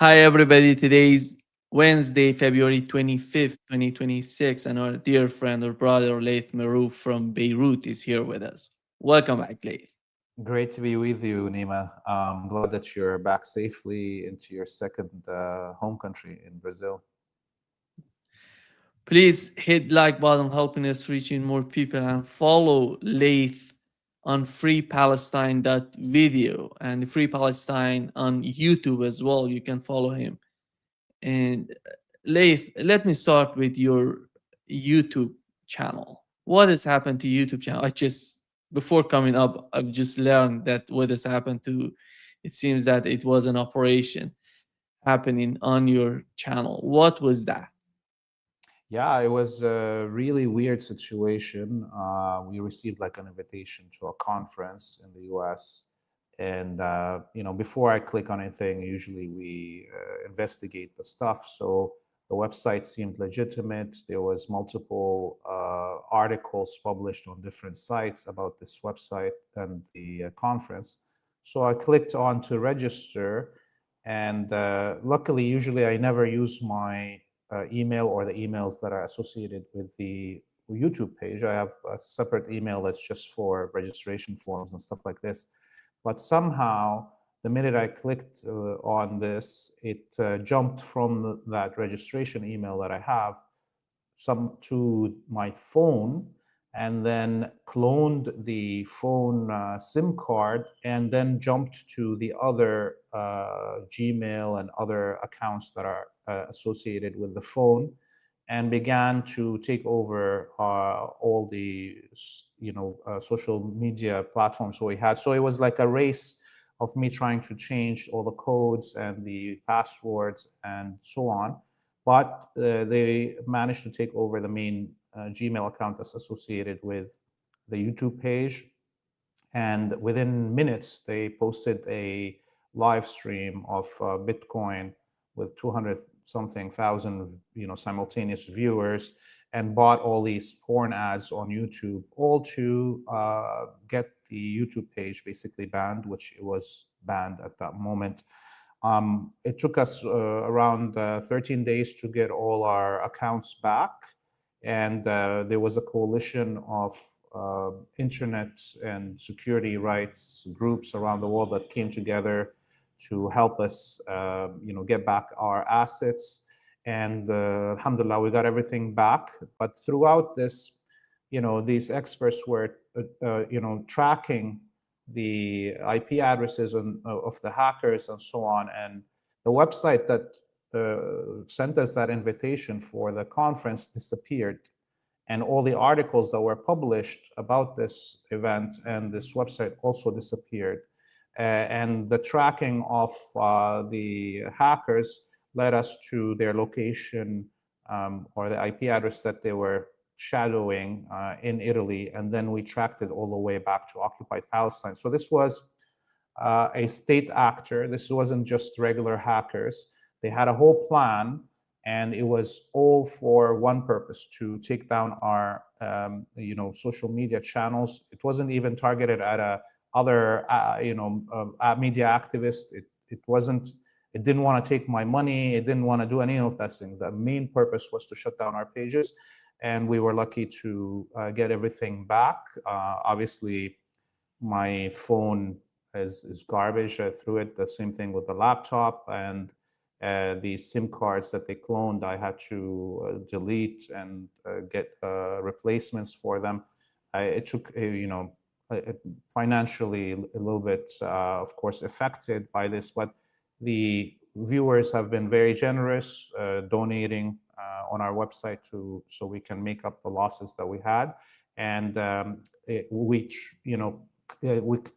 Hi, everybody. Today's Wednesday, February 25th, 2026, and our dear friend or brother, Laith Marouf from Beirut, is here with us. Welcome back, Laith. Great to be with you, Nima. I'm glad that you're back safely into your second home country in Brazil. Please hit like button, helping us reaching more people, and follow Laith on freepalestine.video and Free Palestine on YouTube as well. You can follow him. And Laith, let me start with your YouTube channel. What has happened to YouTube channel? Before coming up, I've just learned that what has happened to, it seems that it was an operation happening on your channel. What was that? Yeah, it was a really weird situation. We received like an invitation to a conference in the US. And, before I click on anything, usually we investigate the stuff. So the website seemed legitimate. There was multiple articles published on different sites about this website and the conference. So I clicked on to register. And luckily, usually I never use my email or the emails that are associated with the YouTube page. I have a separate email that's just for registration forms and stuff like this. But somehow, the minute I clicked on this, it jumped from that registration email that I have to my phone, and then cloned the phone SIM card, and then jumped to the other Gmail and other accounts that are associated with the phone, and began to take over all the social media platforms we had. So it was like a race of me trying to change all the codes and the passwords and so on. But they managed to take over the main Gmail account that's associated with the YouTube page. And within minutes, they posted a live stream of Bitcoin with 200 something thousand, simultaneous viewers, and bought all these porn ads on YouTube, all to get the YouTube page basically banned, which it was banned at that moment. It took us around 13 days to get all our accounts back. And there was a coalition of internet and security rights groups around the world that came together to help us, get back our assets. And alhamdulillah, we got everything back. But throughout this, these experts were, tracking the IP addresses of the hackers and so on. And the website that sent us that invitation for the conference disappeared. And all the articles that were published about this event and this website also disappeared. And the tracking of the hackers led us to their location, or the IP address that they were shadowing in Italy. And then we tracked it all the way back to occupied Palestine. So this was a state actor. This wasn't just regular hackers. They had a whole plan, and it was all for one purpose: to take down our social media channels. It wasn't even targeted at other media activists. It wasn't. It didn't want to take my money. It didn't want to do any of that thing. The main purpose was to shut down our pages, and we were lucky to get everything back. Obviously, my phone is garbage. I threw it. The same thing with the laptop, and the SIM cards that they cloned, I had to delete and get replacements for them. It took, financially a little bit, of course, affected by this, but the viewers have been very generous, donating on our website so we can make up the losses that we had. And we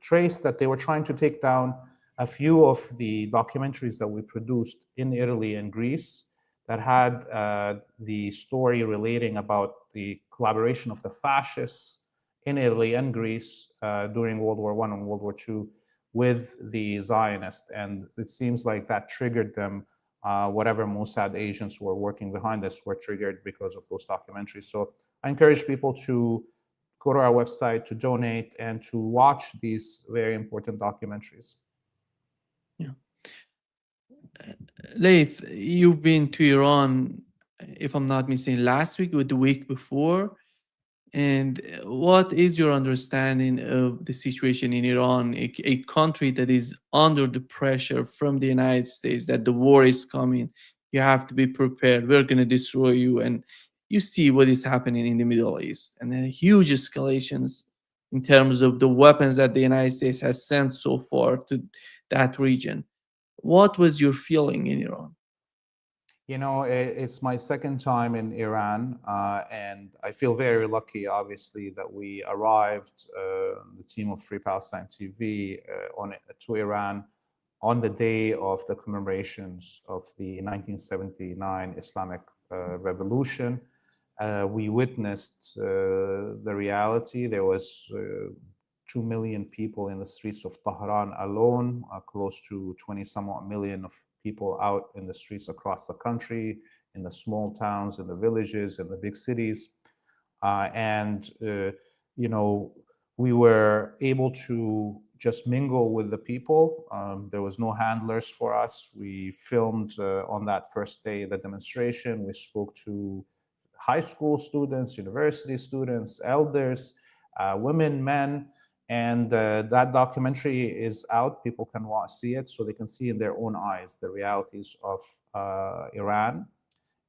traced that they were trying to take down a few of the documentaries that we produced in Italy and Greece that had the story relating about the collaboration of the fascists in Italy and Greece during World War I and World War II with the Zionists. And it seems like that triggered them. Whatever Mossad agents were working behind this were triggered because of those documentaries. So I encourage people to go to our website, to donate, and to watch these very important documentaries. Yeah. Laith, you've been to Iran, if I'm not mistaken, last week or the week before. And what is your understanding of the situation in Iran, a country that is under the pressure from the United States that the war is coming? You have to be prepared. We're going to destroy you. And you see what is happening in the Middle East and huge escalations in terms of the weapons that the United States has sent so far to that region. What was your feeling in Iran? You know, it's my second time in Iran, and I feel very lucky, obviously, that we arrived, the team of Free Palestine TV, to Iran on the day of the commemorations of the 1979 Islamic Revolution. We witnessed the reality. There was 2 million people in the streets of Tehran alone, close to 20 somewhat million of people out in the streets across the country, in the small towns, in the villages, in the big cities. And, you know, we were able to just mingle with the people. There was no handlers for us. We filmed on that first day the demonstration. We spoke to high school students, university students, elders, women, men, and that documentary is out. People can see it so they can see in their own eyes the realities of Iran.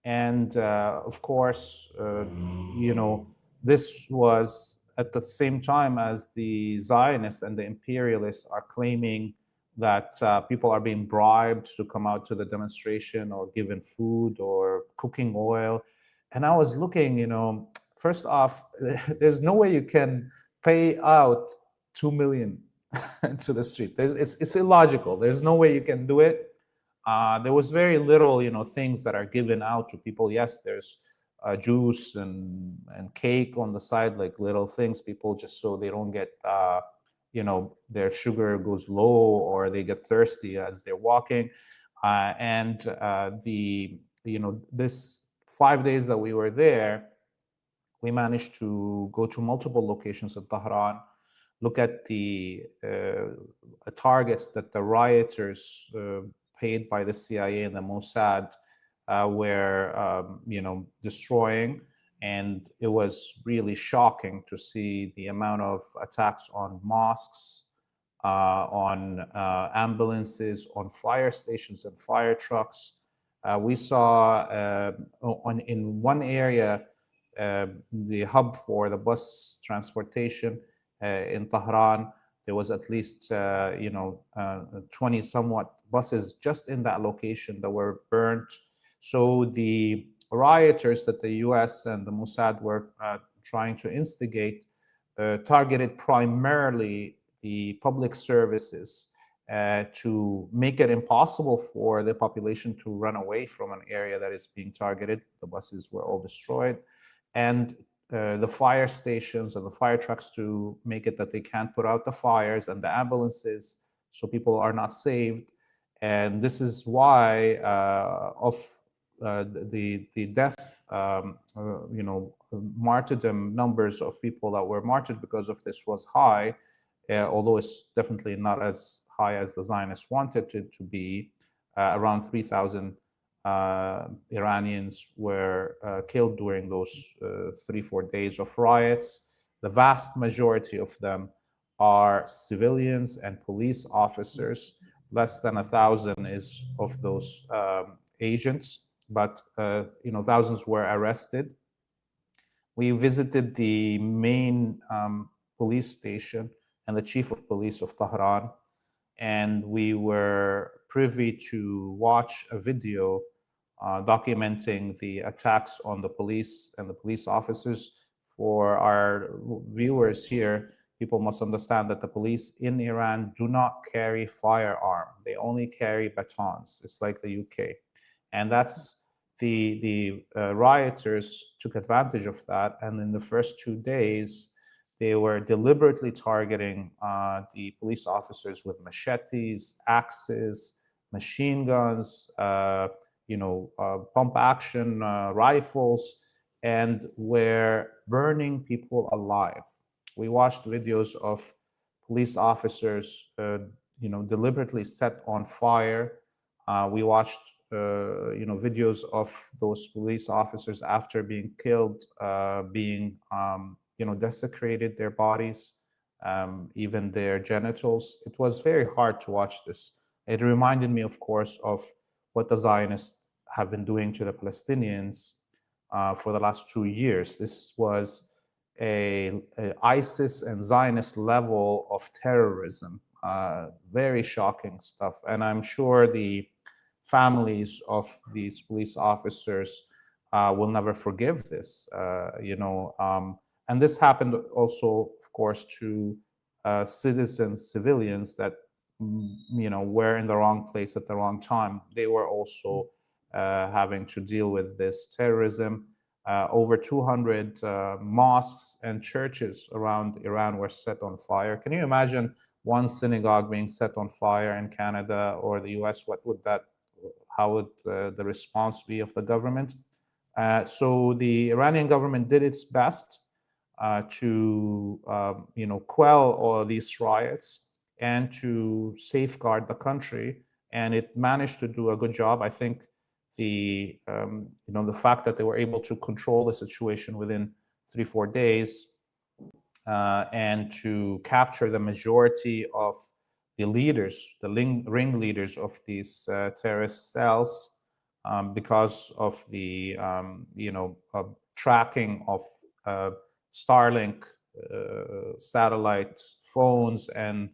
And of course, you know, this was at the same time as the Zionists and the imperialists are claiming that people are being bribed to come out to the demonstration or given food or cooking oil. And I was looking, you know, first off, there's no way you can pay out 2 million to the street. It's illogical. There's no way you can do it. There was very little, you know, things that are given out to people. Yes, there's juice and cake on the side, like little things. People just so they don't get, you know, their sugar goes low or they get thirsty as they're walking. And the, you know, this 5 days that we were there, we managed to go to multiple locations in Tehran, look at the targets that the rioters paid by the CIA and the Mossad were, you know, destroying. And it was really shocking to see the amount of attacks on mosques, on ambulances, on fire stations and fire trucks. We saw in one area the hub for the bus transportation in Tehran. There was at least 20 somewhat buses just in that location that were burnt. So the rioters that the U.S. and the Mossad were trying to instigate targeted primarily the public services to make it impossible for the population to run away from an area that is being targeted. The buses were all destroyed. And the fire stations and the fire trucks to make it that they can't put out the fires, and the ambulances so people are not saved. And this is why of the death, martyrdom numbers of people that were martyred because of this was high, although it's definitely not as high as the Zionists wanted it to be. Around 3,000 Iranians were killed during those 3-4 days of riots. The vast majority of them are civilians and police officers. Less than 1,000 is of those agents, but thousands were arrested. We visited the main police station and the chief of police of Tehran, and we were privy to watch a video documenting the attacks on the police and the police officers. For our viewers here, people must understand that the police in Iran do not carry firearm. They only carry batons. It's like the UK. And that's the rioters took advantage of that. And in the first 2 days, they were deliberately targeting the police officers with machetes, axes, machine guns, pump action rifles, and were burning people alive. We watched videos of police officers, deliberately set on fire We watched, videos of those police officers after being killed, being, desecrated their bodies, even their genitals. It was very hard to watch this. It reminded me, of course, of what the Zionists have been doing to the Palestinians for the last 2 years. This was a ISIS and Zionist level of terrorism. Very shocking stuff. And I'm sure the families of these police officers will never forgive this. And this happened also, of course, to citizens, civilians that were in the wrong place at the wrong time. They were also having to deal with this terrorism. Over 200 mosques and churches around Iran were set on fire. Can you imagine one synagogue being set on fire in Canada or the US? How would the response be of the government? So the Iranian government did its best to quell all of these riots and to safeguard the country, and it managed to do a good job. I think the fact that they were able to control the situation within 3-4 days and to capture the majority of the leaders, the ringleaders of these terrorist cells, because of the tracking of Starlink satellite phones and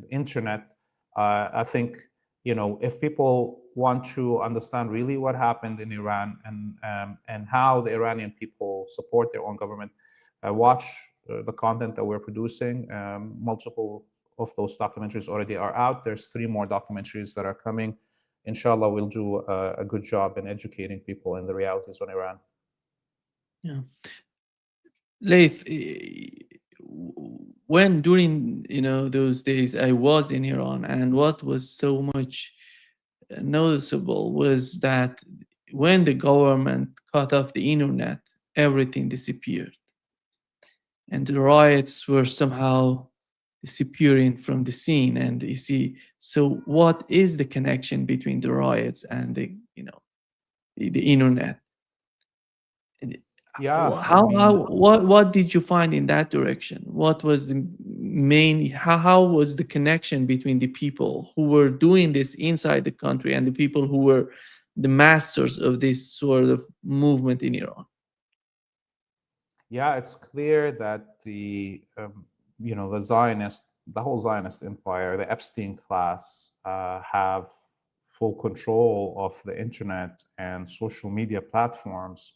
internet. I think if people want to understand really what happened in Iran and how the Iranian people support their own government, watch the content that we're producing. Multiple of those documentaries already are out. There's 3 more documentaries that are coming. Inshallah, we'll do a good job in educating people in the realities on Iran. Yeah. Laith, when during those days I was in Iran, and what was so much noticeable was that when the government cut off the internet, everything disappeared, and the riots were somehow disappearing from the scene. And you see, so what is the connection between the riots and the internet? Yeah, What did you find in that direction? What was the main, how was the connection between the people who were doing this inside the country and the people who were the masters of this sort of movement in Iran? Yeah, it's clear that the whole Zionist empire, the Epstein class, have full control of the internet and social media platforms.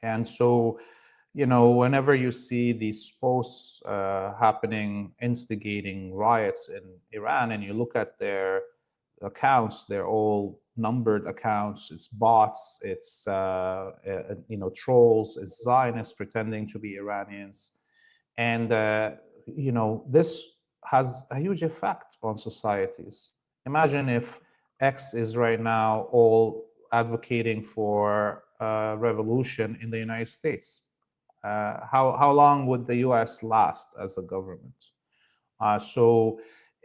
And so, whenever you see these posts happening, instigating riots in Iran, and you look at their accounts, they're all numbered accounts. It's bots, it's trolls, it's Zionists pretending to be Iranians, and this has a huge effect on societies. Imagine if X is right now all advocating for revolution in the United States. How long would the U.S. last as a government?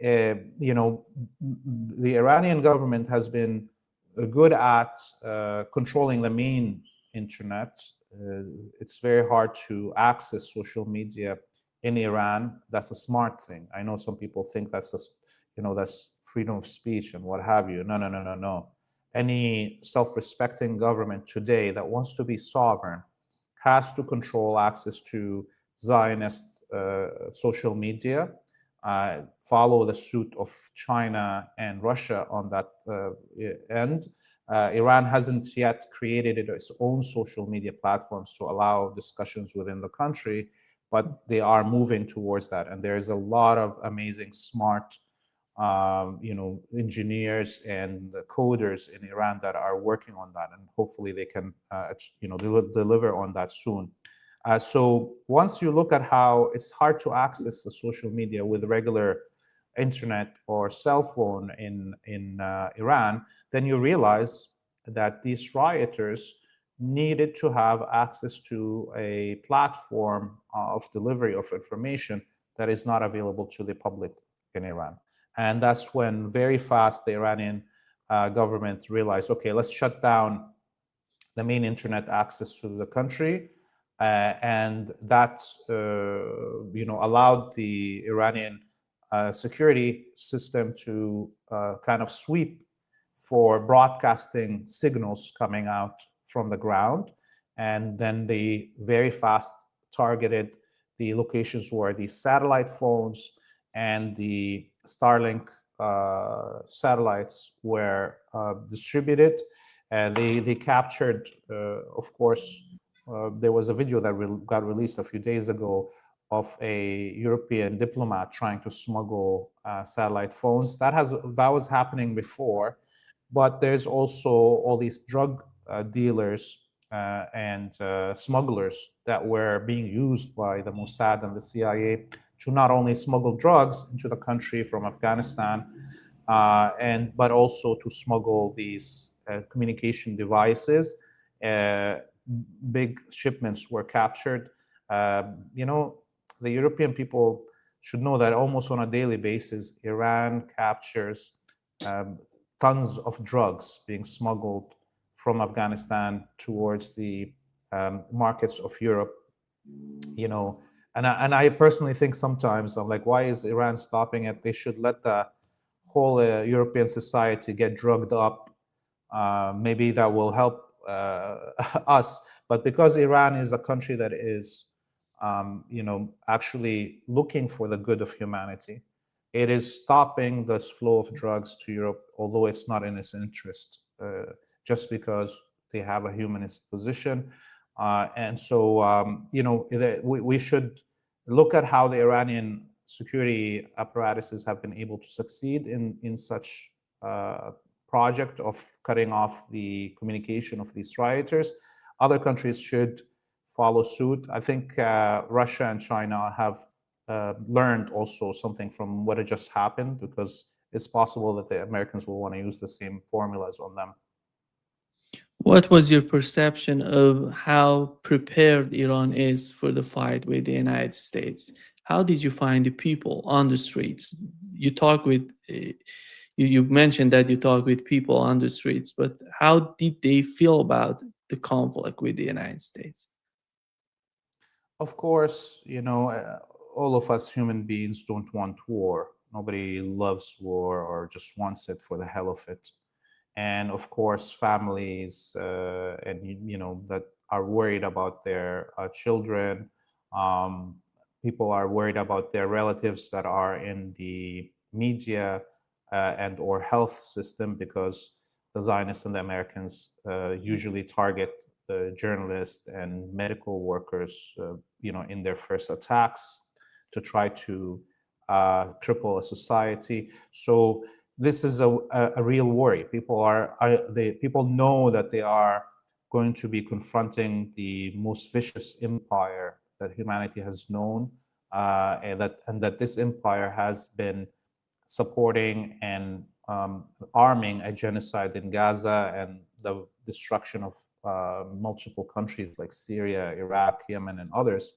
The Iranian government has been good at controlling the main internet. It's very hard to access social media in Iran. That's a smart thing. I know some people think that's freedom of speech and what have you. No, no, no, no, no. Any self-respecting government today that wants to be sovereign has to control access to Zionist social media, follow the suit of China and Russia on that end. Iran hasn't yet created its own social media platforms to allow discussions within the country, but they are moving towards that. And there is a lot of amazing, smart engineers and coders in Iran that are working on that, and hopefully they can, deliver on that soon. So once you look at how it's hard to access the social media with regular internet or cell phone in Iran, then you realize that these rioters needed to have access to a platform of delivery of information that is not available to the public in Iran. And that's when very fast the Iranian government realized, okay, let's shut down the main internet access to the country, and that allowed the Iranian security system to kind of sweep for broadcasting signals coming out from the ground, and then they very fast targeted the locations where the satellite phones and the Starlink satellites were distributed. They captured, of course, there was a video that got released a few days ago of a European diplomat trying to smuggle satellite phones. That was happening before, but there's also all these drug dealers and smugglers that were being used by the Mossad and the CIA to not only smuggle drugs into the country from Afghanistan, but also to smuggle these communication devices. Big shipments were captured. The European people should know that almost on a daily basis, Iran captures tons of drugs being smuggled from Afghanistan towards the markets of Europe. And I personally think sometimes I'm like, why is Iran stopping it? They should let the whole European society get drugged up. Maybe that will help us. But because Iran is a country that is, actually looking for the good of humanity, it is stopping this flow of drugs to Europe, although it's not in its interest, just because they have a humanist position. And so, we should look at how the Iranian security apparatuses have been able to succeed in such project of cutting off the communication of these rioters. Other countries should follow suit. I think Russia and China have learned also something from what had just happened, because it's possible that the Americans will want to use the same formulas on them. What was your perception of how prepared Iran is for the fight with the United States? How did you find the people on the streets? You talk with, you mentioned that you talk with people on the streets, but how did they feel about the conflict with the United States? Of course, all of us human beings don't want war. Nobody loves war or just wants it for the hell of it. And of course, families and that are worried about their children. People are worried about their relatives that are in the media and or health system, because the Zionists and the Americans usually target journalists and medical workers, in their first attacks to try to cripple a society. So this is a real worry. People know that they are going to be confronting the most vicious empire that humanity has known, and that this empire has been supporting and arming a genocide in Gaza and the destruction of multiple countries like Syria, Iraq, Yemen, and others.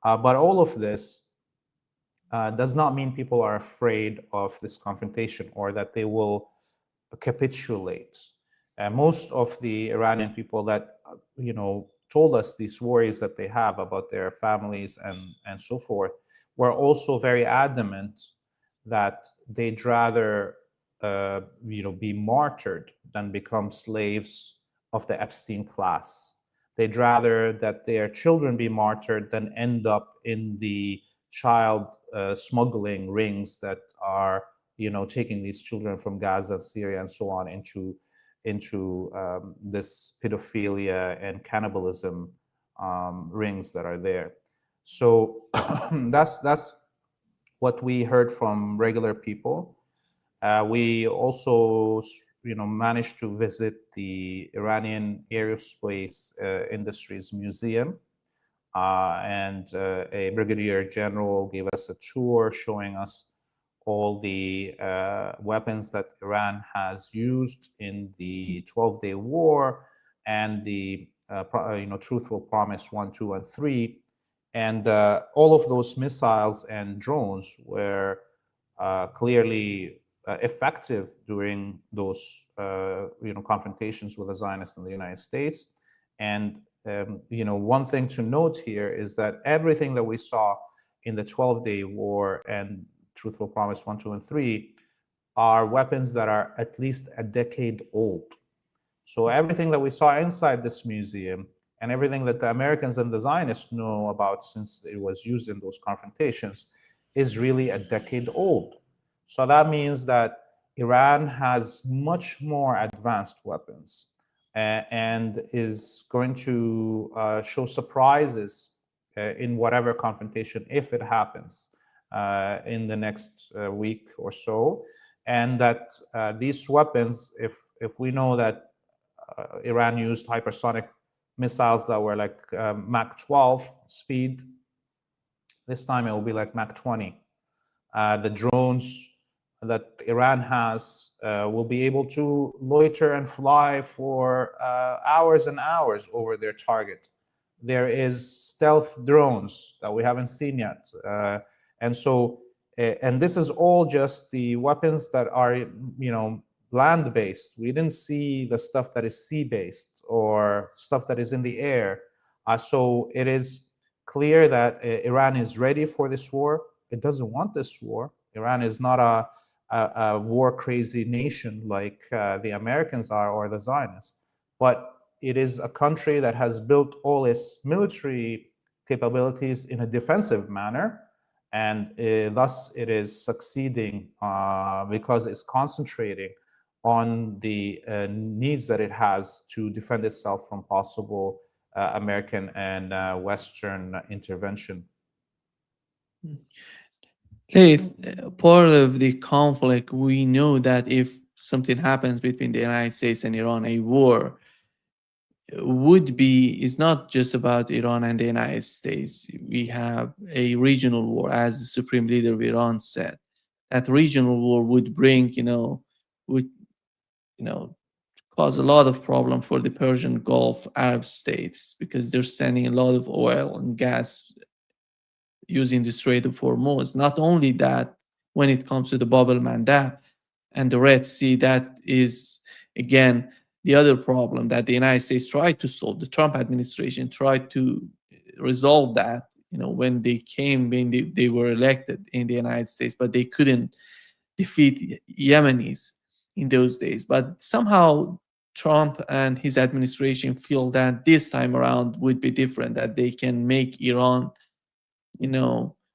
But all of this does not mean people are afraid of this confrontation or that they will capitulate. Most of the Iranian people that told us these worries that they have about their families and so forth were also very adamant that they'd rather be martyred than become slaves of the Epstein class. They'd rather that their children be martyred than end up in the child smuggling rings that are taking these children from Gaza, Syria, and so on into this pedophilia and cannibalism rings that are there. So that's what we heard from regular people. We also managed to visit the Iranian Aerospace Industries Museum, and a brigadier general gave us a tour showing us all the weapons that Iran has used in the 12-day war and the Truthful Promise 1, 2, and 3. And all of those missiles and drones were clearly effective during those confrontations with the Zionists in the United States. And one thing to note here is that everything that we saw in the 12-day war and Truthful Promise 1, 2, and 3 are weapons that are at least a decade old. So everything that we saw inside this museum and everything that the Americans and the Zionists know about since it was used in those confrontations is really a decade old. So that means that Iran has much more advanced weapons and is going to show surprises in whatever confrontation, if it happens in the next week or so. And that these weapons, if we know that Iran used hypersonic missiles that were like Mach 12 speed, this time it will be like Mach 20. The drones that Iran has will be able to loiter and fly for hours and hours over their target. There is stealth drones that we haven't seen yet. And this is all just the weapons that are, land-based. We didn't see the stuff that is sea-based or stuff that is in the air. So it is clear that Iran is ready for this war. It doesn't want this war. Iran is not a war-crazy nation like the Americans are or the Zionists, but it is a country that has built all its military capabilities in a defensive manner, and thus it is succeeding because it's concentrating on the needs that it has to defend itself from possible American and Western intervention. Laith, part of the conflict, we know that if something happens between the United States and Iran, a war would be, is not just about Iran and the United States. We have a regional war, as the Supreme Leader of Iran said. That regional war would bring, would, cause a lot of problem for the Persian Gulf Arab states because they're sending a lot of oil and gas using the Strait of Hormuz. Not only that, when it comes to the Bab el-Mandab and the Red Sea, that is, again, the other problem that the United States tried to solve. The Trump administration tried to resolve that, when they were elected in the United States, but they couldn't defeat Yemenis in those days. But somehow Trump and his administration feel that this time around would be different, that they can make Iran,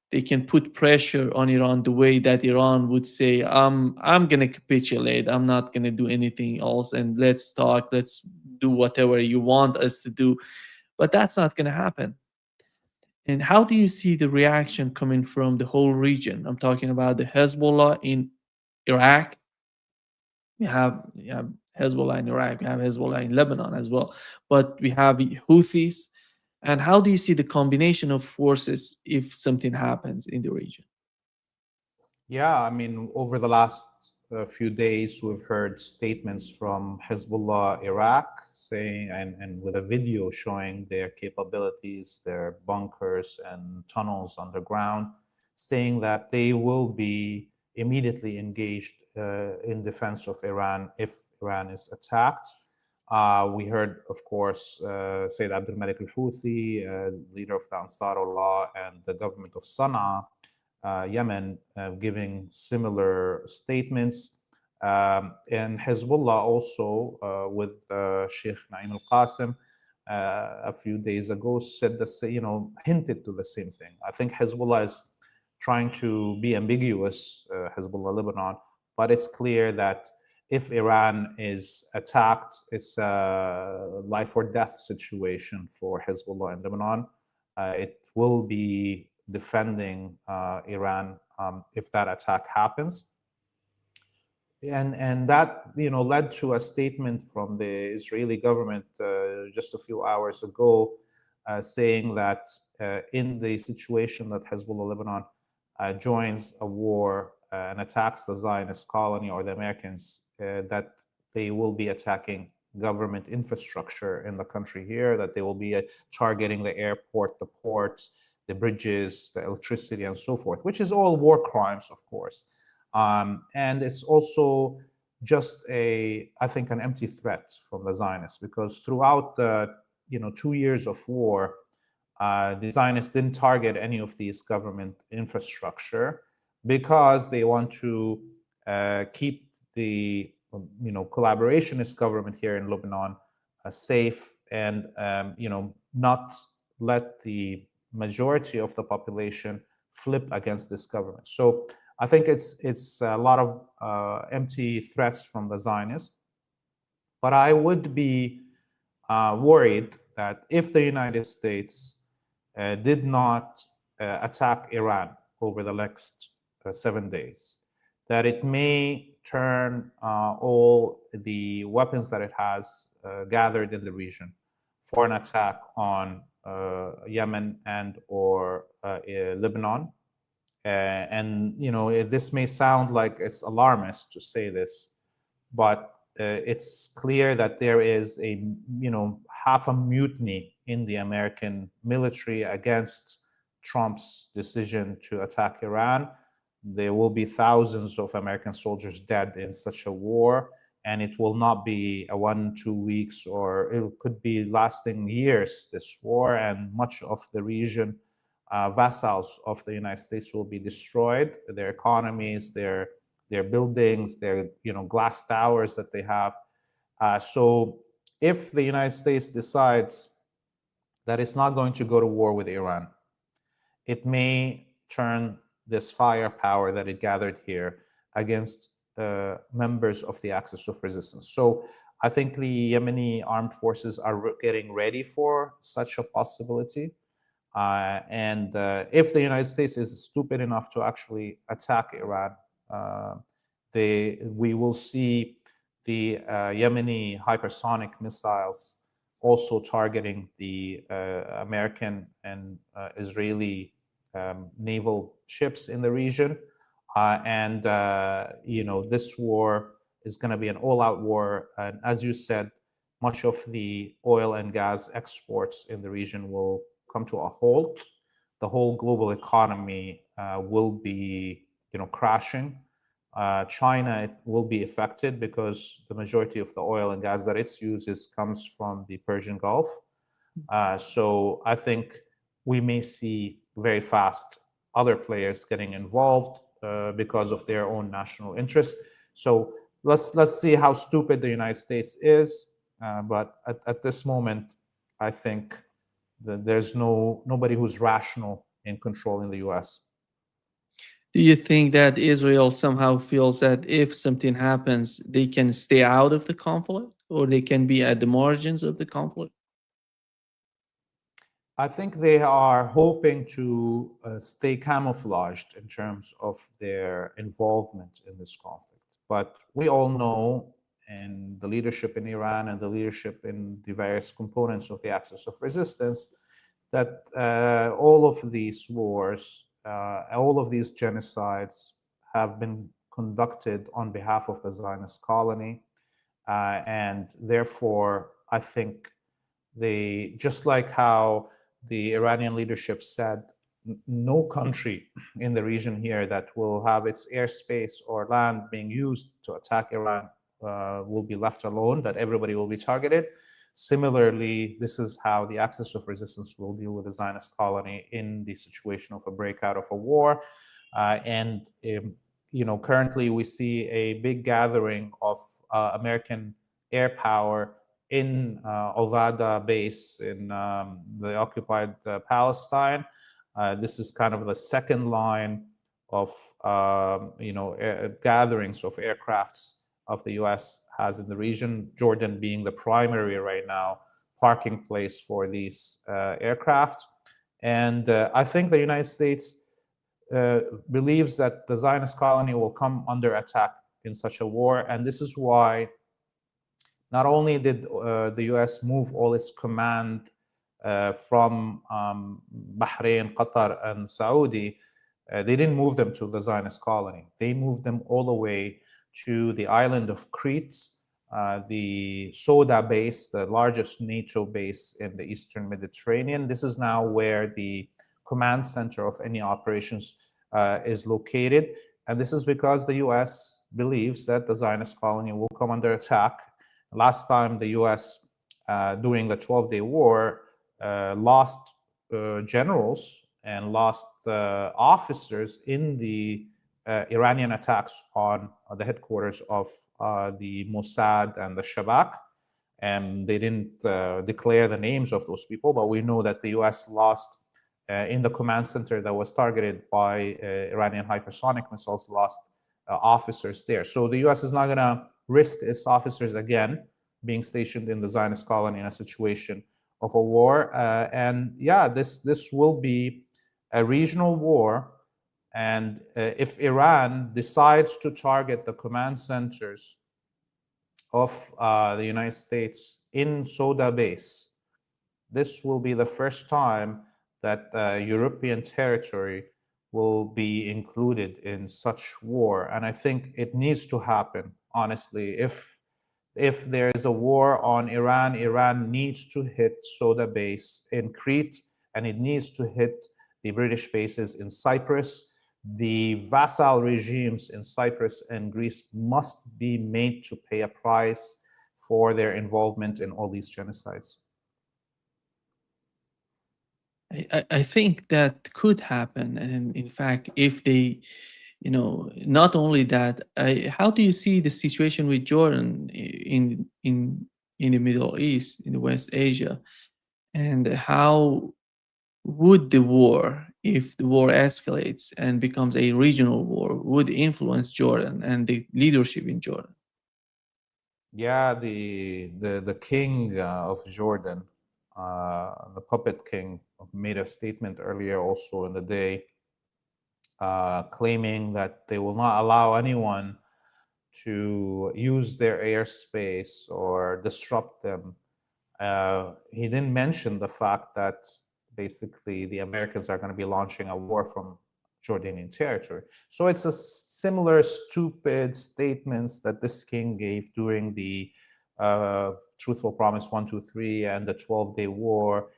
they can put pressure on Iran the way that Iran would say, I'm going to capitulate. I'm not going to do anything else. And let's talk. Let's do whatever you want us to do. But that's not going to happen. And how do you see the reaction coming from the whole region? I'm talking about the Hezbollah in Iraq. You have Hezbollah in Iraq. We have Hezbollah in Lebanon as well. But we have Houthis. And how do you see the combination of forces if something happens in the region? Yeah, I mean, over the last few days, we've heard statements from Hezbollah Iraq saying, and with a video showing their capabilities, their bunkers and tunnels underground, saying that they will be immediately engaged in defense of Iran if Iran is attacked. We heard, of course, Sayyid Abdul Malik al-Houthi, leader of the Ansarullah and the government of Sana'a, Yemen, giving similar statements. And Hezbollah also, with Sheikh Naim al-Qasim, a few days ago, said hinted to the same thing. I think Hezbollah is trying to be ambiguous, Hezbollah Lebanon, but it's clear that if Iran is attacked, it's a life or death situation for Hezbollah in Lebanon. It will be defending Iran if that attack happens. And that led to a statement from the Israeli government just a few hours ago saying that in the situation that Hezbollah Lebanon joins a war and attacks the Zionist colony or the Americans, that they will be attacking government infrastructure in the country here, that they will be targeting the airport, the ports, the bridges, the electricity, and so forth, which is all war crimes, of course. And it's also just I think, an empty threat from the Zionists, because throughout the 2 years of war, the Zionists didn't target any of these government infrastructure because they want to keep the collaborationist government here in Lebanon safe, and not let the majority of the population flip against this government. So I think it's a lot of empty threats from the Zionists. But I would be worried that if the United States did not attack Iran over the next 7 days, that it may turn all the weapons that it has gathered in the region for an attack on Yemen and or Lebanon. And this may sound like it's alarmist to say this, but it's clear that there is a half a mutiny in the American military against Trump's decision to attack Iran. There will be thousands of American soldiers dead in such a war, and it will not be a 1-2 weeks, or it could be lasting years, this war, and much of the region, vassals of the United States, will be destroyed, their economies, their buildings, their glass towers that they have. So if the United States decides that it's not going to go to war with Iran, it may turn this firepower that it gathered here against members of the Axis of Resistance. So I think the Yemeni armed forces are getting ready for such a possibility. And if the United States is stupid enough to actually attack Iran, we will see the Yemeni hypersonic missiles also targeting the American and Israeli naval ships in the region. And this war is going to be an all-out war. And as you said, much of the oil and gas exports in the region will come to a halt. The whole global economy will be crashing. China will be affected because the majority of the oil and gas that it uses comes from the Persian Gulf. So I think we may see very fast other players getting involved because of their own national interest. So let's see how stupid the United States is. But at this moment, I think that there's nobody who's rational in controlling the U.S. Do you think that Israel somehow feels that if something happens, they can stay out of the conflict, or they can be at the margins of the conflict? I think they are hoping to stay camouflaged in terms of their involvement in this conflict. But we all know, and the leadership in Iran and the leadership in the various components of the Axis of Resistance, that all of these wars, all of these genocides have been conducted on behalf of the Zionist colony. And therefore, I think they, just like how the Iranian leadership said, no country in the region here that will have its airspace or land being used to attack Iran will be left alone, that everybody will be targeted. Similarly, this is how the Axis of Resistance will deal with the Zionist colony in the situation of a breakout of a war. Currently we see a big gathering of American air power in Ovada base in the occupied Palestine. This is kind of the second line of gatherings of aircrafts of the U.S. has in the region, Jordan being the primary right now parking place for these aircraft. And I think the United States believes that the Zionist colony will come under attack in such a war. And this is why not only did the U.S. move all its command from Bahrain, Qatar, and Saudi, they didn't move them to the Zionist colony. They moved them all the way to the island of Crete, the Soda base, the largest NATO base in the Eastern Mediterranean. This is now where the command center of any operations is located. And this is because the US believes that the Zionist colony will come under attack. Last time the US, during the 12-day war, lost generals and lost officers in the Iranian attacks on the headquarters of the Mossad and the Shabak. And they didn't declare the names of those people, but we know that the US lost in the command center that was targeted by Iranian hypersonic missiles, lost officers there. So the US is not going to risk its officers again being stationed in the Zionist colony in a situation of a war. And yeah, this will be a regional war. And if Iran decides to target the command centers of the United States in Soda base, this will be the first time that European territory will be included in such war. And I think it needs to happen, honestly. If there is a war on Iran, Iran needs to hit Soda base in Crete, and it needs to hit the British bases in Cyprus. The vassal regimes in Cyprus and Greece must be made to pay a price for their involvement in all these genocides. I think that could happen, and in fact, if they, not only that, how do you see the situation with Jordan in the Middle East, in the West Asia, and how would the war, if the war escalates and becomes a regional war, would influence Jordan and the leadership in Jordan? Yeah, the king of Jordan, the puppet king, made a statement earlier also in the day, claiming that they will not allow anyone to use their airspace or disrupt them. He didn't mention the fact that basically the Americans are going to be launching a war from Jordanian territory. So it's a similar stupid statements that this king gave during the Truthful Promise 123 and the 12-day war,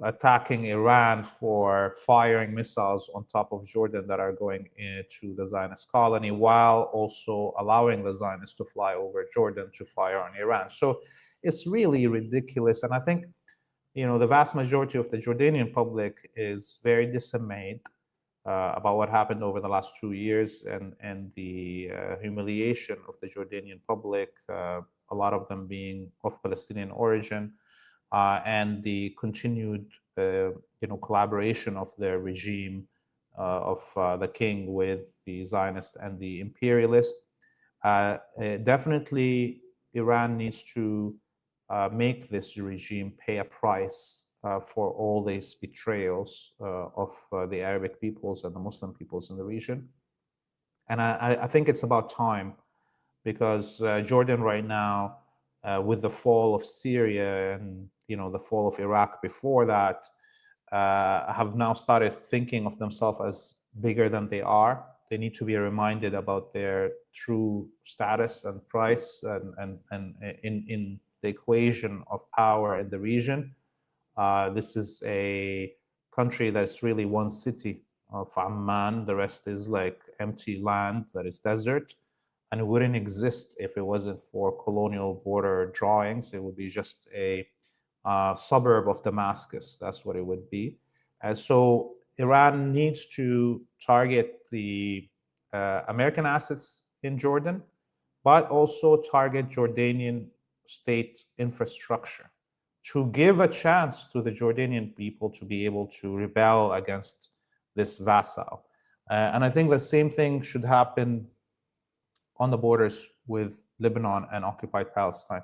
attacking Iran for firing missiles on top of Jordan that are going into the Zionist colony, while also allowing the Zionists to fly over Jordan to fire on Iran. So it's really ridiculous. And I think, the vast majority of the Jordanian public is very dismayed about what happened over the last 2 years, and the humiliation of the Jordanian public, a lot of them being of Palestinian origin, and the continued collaboration of their regime of the king with the Zionist and the imperialist. Definitely, Iran needs to make this regime pay a price for all these betrayals of the Arabic peoples and the Muslim peoples in the region. And I think it's about time, because Jordan right now, with the fall of Syria and the fall of Iraq before that, have now started thinking of themselves as bigger than they are. They need to be reminded about their true status and price, and in the equation of power in the region. This is a country that's really one city of Amman. The rest is like empty land that is desert. And it wouldn't exist if it wasn't for colonial border drawings. It would be just a suburb of Damascus. That's what it would be. And so Iran needs to target the American assets in Jordan, but also target Jordanian state infrastructure to give a chance to the Jordanian people to be able to rebel against this vassal. And I think the same thing should happen on the borders with Lebanon and occupied Palestine.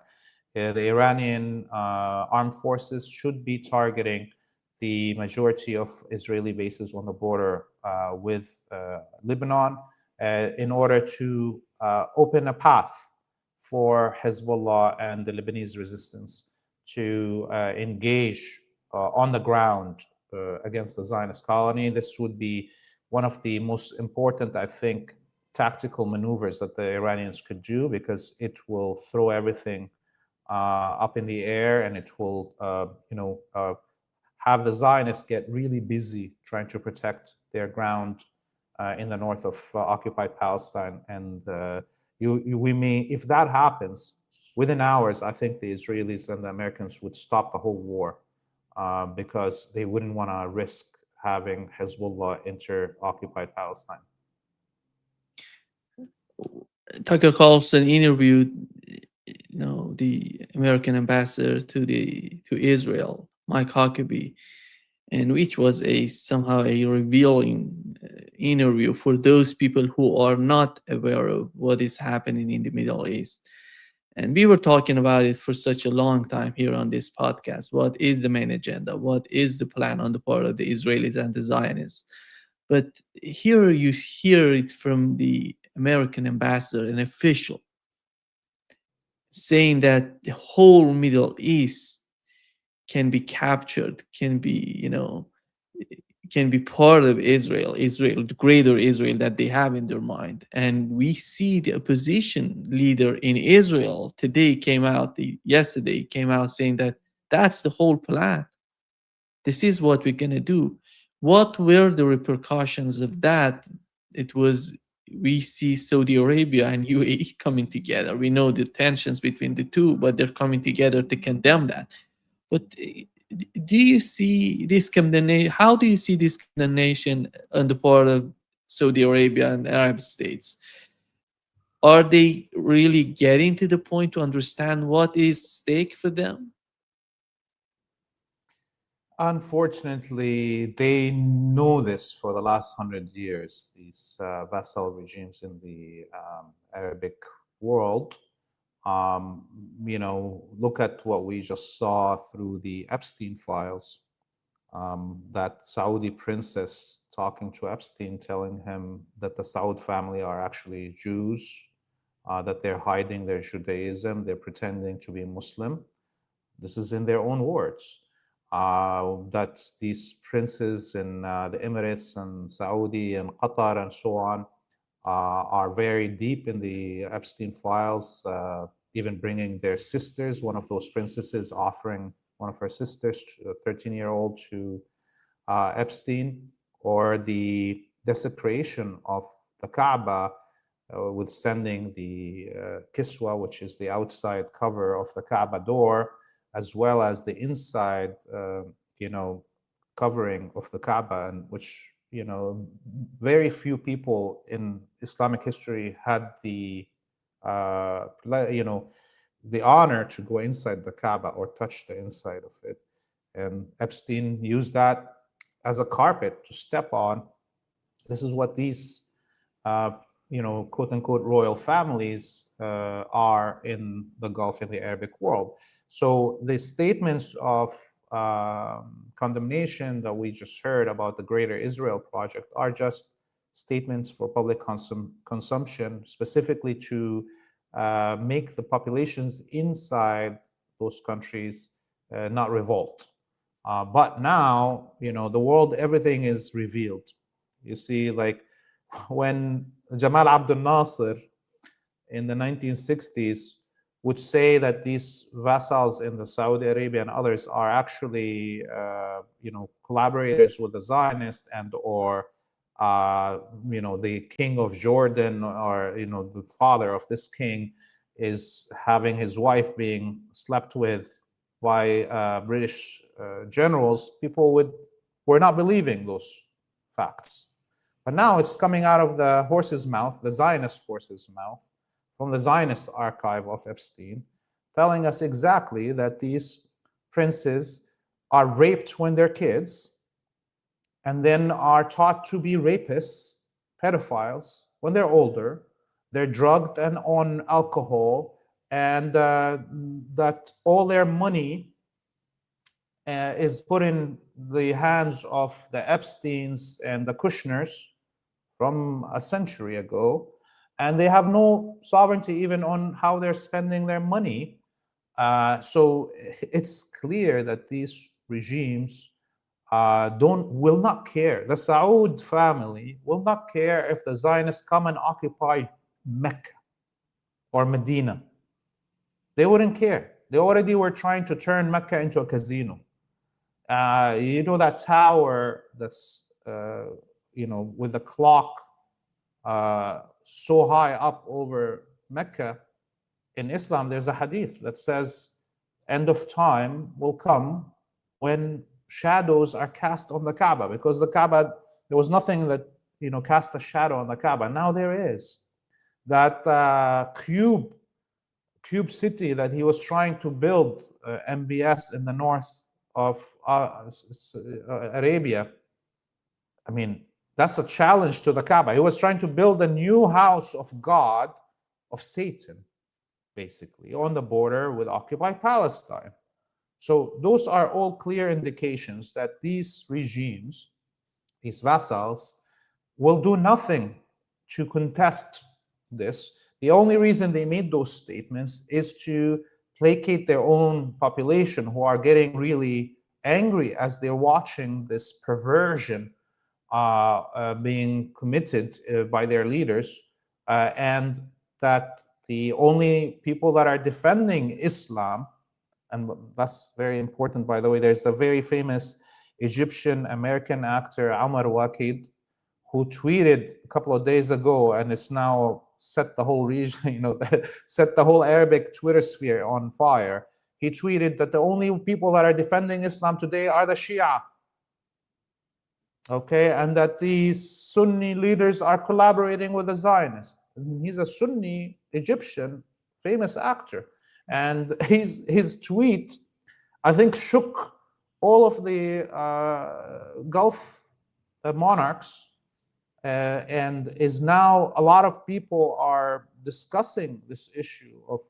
The Iranian armed forces should be targeting the majority of Israeli bases on the border with Lebanon in order to open a path for Hezbollah and the Lebanese resistance to engage on the ground against the Zionist colony. This would be one of the most important, I think, tactical maneuvers that the Iranians could do, because it will throw everything up in the air, and it will, have the Zionists get really busy trying to protect their ground in the north of occupied Palestine. And we may, if that happens, within hours, I think the Israelis and the Americans would stop the whole war because they wouldn't want to risk having Hezbollah enter occupied Palestine. Tucker Carlson interviewed, the American ambassador to Israel, Mike Huckabee, and which was a somehow a revealing interview for those people who are not aware of what is happening in the Middle East. And we were talking about it for such a long time here on this podcast. What is the main agenda? What is the plan on the part of the Israelis and the Zionists? But here you hear it from the American ambassador, an official, saying that the whole Middle East can be captured, can be part of Israel, the greater Israel that they have in their mind. And we see the opposition leader in Israel yesterday came out saying that that's the whole plan. This is what we're going to do. What were the repercussions of that? It was, we see Saudi Arabia and UAE coming together. We know the tensions between the two, but they're coming together to condemn that. But do you see this condemnation? How do you see this condemnation on the part of Saudi Arabia and Arab states? Are they really getting to the point to understand what is at stake for them? Unfortunately, they know this for the last 100 years, these vassal regimes in the Arabic world. Look at what we just saw through the Epstein files. That Saudi princess talking to Epstein, telling him that the Saud family are actually Jews, that they're hiding their Judaism, they're pretending to be Muslim. This is in their own words. That these princes in the Emirates and Saudi and Qatar and so on are very deep in the Epstein files, even bringing their sisters, one of those princesses offering one of her sisters, a 13-year-old, to Epstein, or the desecration of the Kaaba with sending the kiswa, which is the outside cover of the Kaaba door, as well as the inside, covering of the Kaaba, and which, very few people in Islamic history had the, the honor to go inside the Kaaba or touch the inside of it. And Epstein used that as a carpet to step on. This is what these, quote unquote, royal families are in the Gulf, in the Arabic world. So the statements of condemnation that we just heard about the Greater Israel Project are just statements for public consumption, specifically to make the populations inside those countries not revolt. But now, the world, everything is revealed. You see, like when Jamal Abdel Nasser in the 1960s would say that these vassals in the Saudi Arabia and others are actually, collaborators with the Zionists, and or, the king of Jordan, or, the father of this king is having his wife being slept with by British generals, people were not believing those facts. But now it's coming out of the horse's mouth, the Zionist horse's mouth, from the Zionist archive of Epstein, telling us exactly that these princes are raped when they're kids, and then are taught to be rapists, pedophiles, when they're older. They're drugged and on alcohol, and that all their money is put in the hands of the Epsteins and the Kushners from a century ago, and they have no sovereignty even on how they're spending their money. So it's clear that these regimes will not care. The Saud family will not care if the Zionists come and occupy Mecca or Medina. They wouldn't care. They already were trying to turn Mecca into a casino. That tower that's, with the clock so high up over Mecca. In Islam, there's a hadith that says, end of time will come when shadows are cast on the Kaaba, because the Kaaba, there was nothing that cast a shadow on the Kaaba. Now there is. That cube city that he was trying to build, MBS, in the north of Arabia. I mean, that's a challenge to the Kaaba. He was trying to build a new house of God, of Satan, basically, on the border with occupied Palestine. So those are all clear indications that these regimes, these vassals, will do nothing to contest this. The only reason they made those statements is to placate their own population, who are getting really angry as they're watching this perversion being committed by their leaders, and that the only people that are defending Islam, and that's very important, by the way, there's a very famous Egyptian American actor, Omar Wakid, who tweeted a couple of days ago, and it's now set the whole region, set the whole Arabic Twitter sphere on fire. He tweeted that the only people that are defending Islam today are the Shia. Okay, and that these Sunni leaders are collaborating with the Zionists. He's a Sunni Egyptian famous actor, and his tweet, I think, shook all of the Gulf monarchs, and is now, a lot of people are discussing this issue of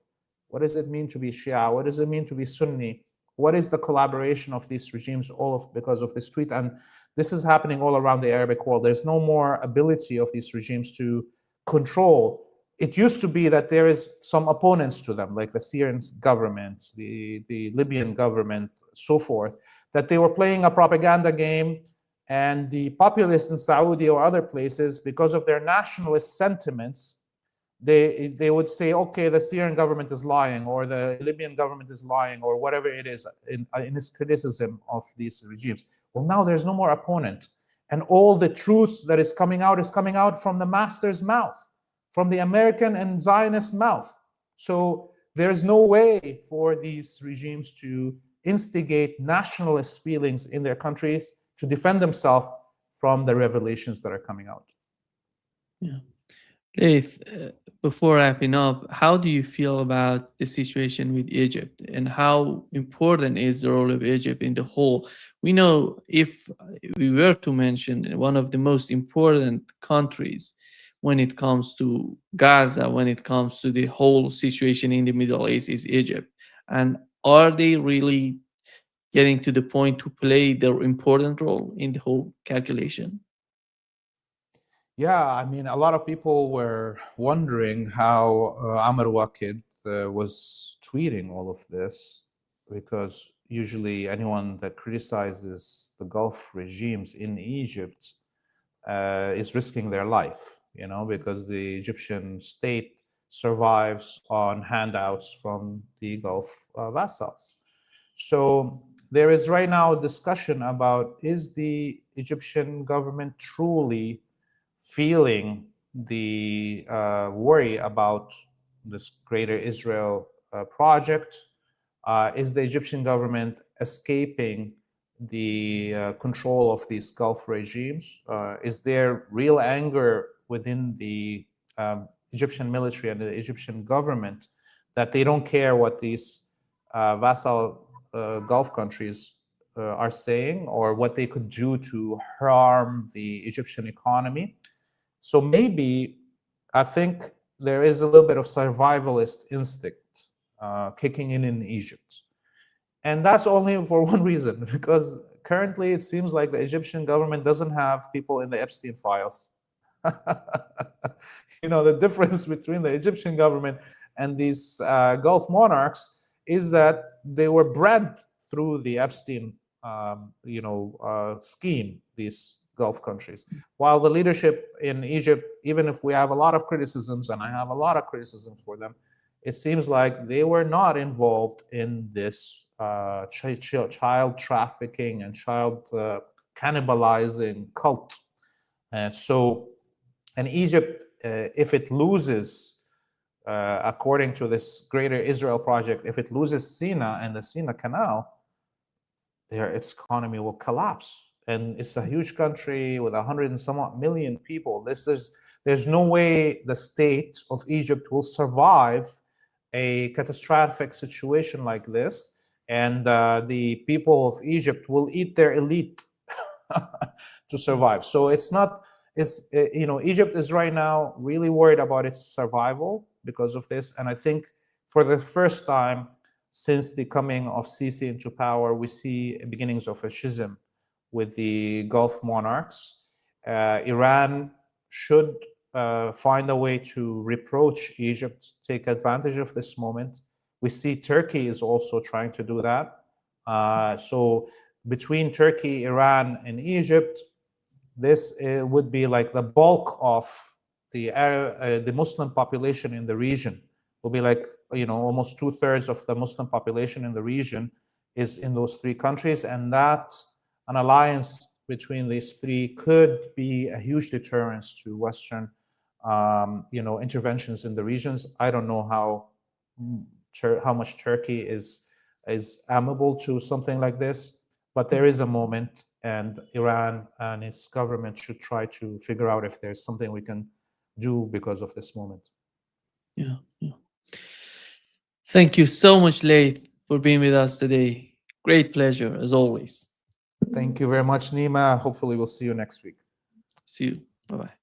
what does it mean to be Shia, what does it mean to be Sunni, what is the collaboration of these regimes, all of because of this tweet. And this is happening all around the Arabic world. There's no more ability of these regimes to control. It used to be that there is some opponents to them, like the Syrian government, the Libyan government, so forth, that they were playing a propaganda game, and the populace in Saudi or other places, because of their nationalist sentiments, they would say, okay, the Syrian government is lying, or the Libyan government is lying, or whatever it is, in its criticism of these regimes. Well, now there's no more opponent, and all the truth that is coming out from the master's mouth, from the American and Zionist mouth. So there's no way for these regimes to instigate nationalist feelings in their countries to defend themselves from the revelations that are coming out. Yeah. Laith, before wrapping up, how do you feel about the situation with Egypt, and how important is the role of Egypt in the whole? We know, if we were to mention one of the most important countries when it comes to Gaza, when it comes to the whole situation in the Middle East, is Egypt. And are they really getting to the point to play their important role in the whole calculation? Yeah, I mean, a lot of people were wondering how Amr Wakid was tweeting all of this, because usually anyone that criticizes the Gulf regimes in Egypt is risking their life, because the Egyptian state survives on handouts from the Gulf vassals. So there is right now a discussion about, is the Egyptian government truly feeling the worry about this Greater Israel project? Is the Egyptian government escaping the control of these Gulf regimes? Is there real anger within the Egyptian military and the Egyptian government that they don't care what these vassal Gulf countries are saying, or what they could do to harm the Egyptian economy? So maybe, I think there is a little bit of survivalist instinct kicking in Egypt. And that's only for one reason, because currently it seems like the Egyptian government doesn't have people in the Epstein files. The difference between the Egyptian government and these Gulf monarchs is that they were bred through the Epstein scheme, these Gulf countries. While the leadership in Egypt, even if we have a lot of criticisms, and I have a lot of criticisms for them, it seems like they were not involved in this child trafficking and child cannibalizing cult. So And Egypt, if it loses, according to this Greater Israel Project, if it loses Sina and the Sina Canal, its economy will collapse. And it's a huge country with 100 and some odd million people. There's no way the state of Egypt will survive a catastrophic situation like this. And the people of Egypt will eat their elite to survive. So it's not, Egypt is right now really worried about its survival because of this. And I think for the first time since the coming of Sisi into power, we see beginnings of a schism with the Gulf monarchs. Iran should find a way to reproach Egypt, take advantage of this moment. We see Turkey is also trying to do that. So between Turkey, Iran, and Egypt, this would be like the bulk of the Muslim population in the region. Will be like almost 2/3 of the Muslim population in the region is in those three countries, and that an alliance between these three could be a huge deterrence to Western interventions in the regions. I don't know how much Turkey is amenable to something like this, but there is a moment, and Iran and its government should try to figure out if there's something we can do because of this moment. Yeah. Thank you so much, Laith, for being with us today. Great pleasure, as always. Thank you very much, Nima. Hopefully, we'll see you next week. See you. Bye bye.